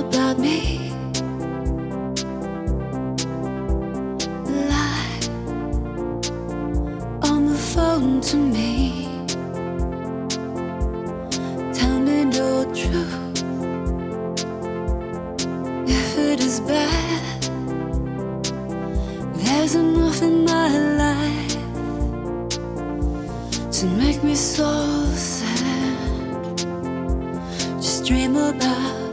about me. Lie on the phone to me. Tell me no truth. If it is bad, there's enough in my life to make me so sad. Just dream about